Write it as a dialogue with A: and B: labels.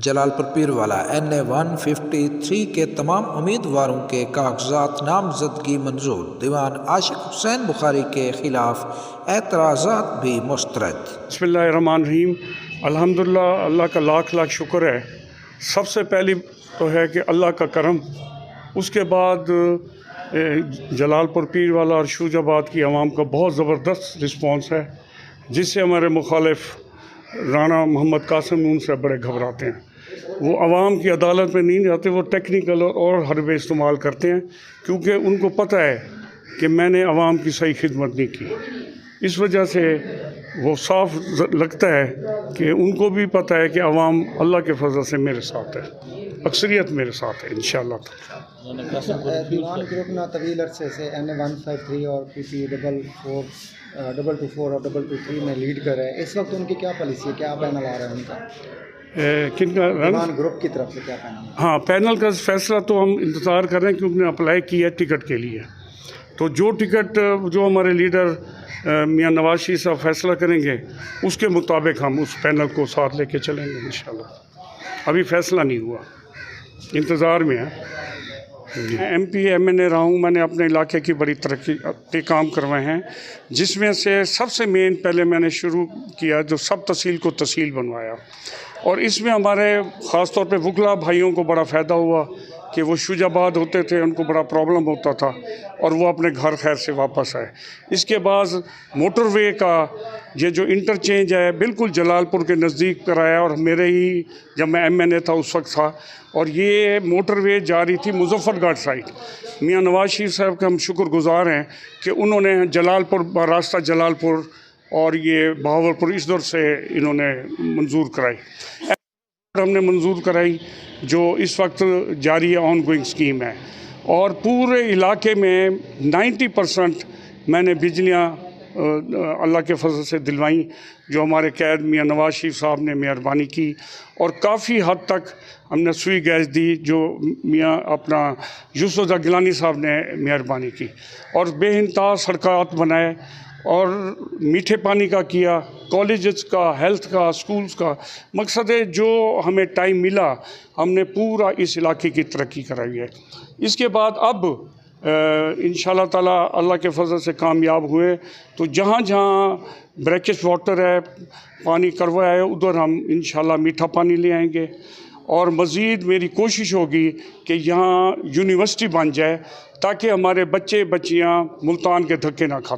A: جلال پور پیر والا NA 153 کے تمام امیدواروں کے کاغذات نامزدگی منظور، دیوان عاشق حسین بخاری کے خلاف اعتراضات بھی مسترد۔
B: بسم اللہ الرحمن الرحیم۔ الحمدللہ، اللہ کا لاکھ لاکھ شکر ہے۔ سب سے پہلی تو ہے کہ اللہ کا کرم، اس کے بعد جلال پور پیر والا اور شوج آباد کی عوام کا بہت زبردست رسپانس ہے، جس سے ہمارے مخالف رانا محمد قاسم ان سے بڑے گھبراتے ہیں۔ وہ عوام کی عدالت میں نہیں جاتے، وہ ٹیکنیکل اور حربے استعمال کرتے ہیں، کیونکہ ان کو پتہ ہے کہ میں نے عوام کی صحیح خدمت نہیں کی۔ اس وجہ سے وہ صاف لگتا ہے کہ ان کو بھی پتہ ہے کہ عوام اللہ کے فضل سے میرے ساتھ ہے، اکثریت میرے ساتھ ہے انشاءاللہ۔
C: دیوان گروپ نے طویل عرصے سے NA 153 اور PP 224 اور 223 میں لیڈ کر رہے ہیں۔ اس وقت ان کی کیا پالیسی ہے، کیا پینل آ رہا ہے ان کا؟
B: کن کا
C: دیوان گروپ کی طرف سے کیا پینل ہے؟
B: ہاں، پینل کا فیصلہ تو ہم انتظار کر رہے ہیں، کیونکہ انہوں نے اپلائی کیا ہے ٹکٹ کے لیے۔ تو جو ٹکٹ جو ہمارے لیڈر میاں نواز شریف صاحب فیصلہ کریں گے، اس کے مطابق ہم اس پینل کو ساتھ لے کے چلیں گے انشاءاللہ۔ ابھی فیصلہ نہیں ہوا، انتظار میں ہے۔ MP MNA رہا ہوں، میں نے اپنے علاقے کی بڑی ترقی پہ کام کروائے ہیں، جس میں سے سب سے مین پہلے میں نے شروع کیا جو سب تحصیل کو تحصیل بنوایا، اور اس میں ہمارے خاص طور پہ وکلا بھائیوں کو بڑا فائدہ ہوا کہ وہ شوج آباد ہوتے تھے، ان کو بڑا پرابلم ہوتا تھا، اور وہ اپنے گھر خیر سے واپس آئے۔ اس کے بعد موٹر وے کا یہ جو انٹرچینج ہے بالکل جلال پور کے نزدیک کرایا، اور میرے ہی جب میں MNA تھا اس وقت تھا، اور یہ موٹر وے جاری تھی مظفر گڑھ سائڈ۔ میاں نواز شریف صاحب کے ہم شکر گزار ہیں کہ انہوں نے جلال پور راستہ جلال پور اور یہ بہاولپور اس دور سے انہوں نے منظور کرائی، ہم نے منظور کرائی، جو اس وقت جاری ہے، آن گوئنگ اسکیم ہے، اور پورے علاقے میں 90% میں نے بجلیاں اللہ کے فضل سے دلوائیں، جو ہمارے قائد میاں نواز شریف صاحب نے مہربانی کی، اور کافی حد تک ہم نے سوئی گیس دی جو میاں اپنا یوسف گیلانی صاحب نے مہربانی کی، اور بے انتہا سڑکات بنائے، اور میٹھے پانی کا کیا، کالجز کا، ہیلتھ کا، سکولز کا۔ مقصد ہے جو ہمیں ٹائم ملا ہم نے پورا اس علاقے کی ترقی کرائی ہے۔ اس کے بعد اب انشاءاللہ تعالیٰ اللہ کے فضل سے کامیاب ہوئے تو جہاں جہاں بریکش واٹر ہے، پانی کروا ہے، ادھر ہم انشاءاللہ میٹھا پانی لے آئیں گے، اور مزید میری کوشش ہوگی کہ یہاں یونیورسٹی بن جائے، تاکہ ہمارے بچے بچیاں ملتان کے دھکے نہ کھاتے۔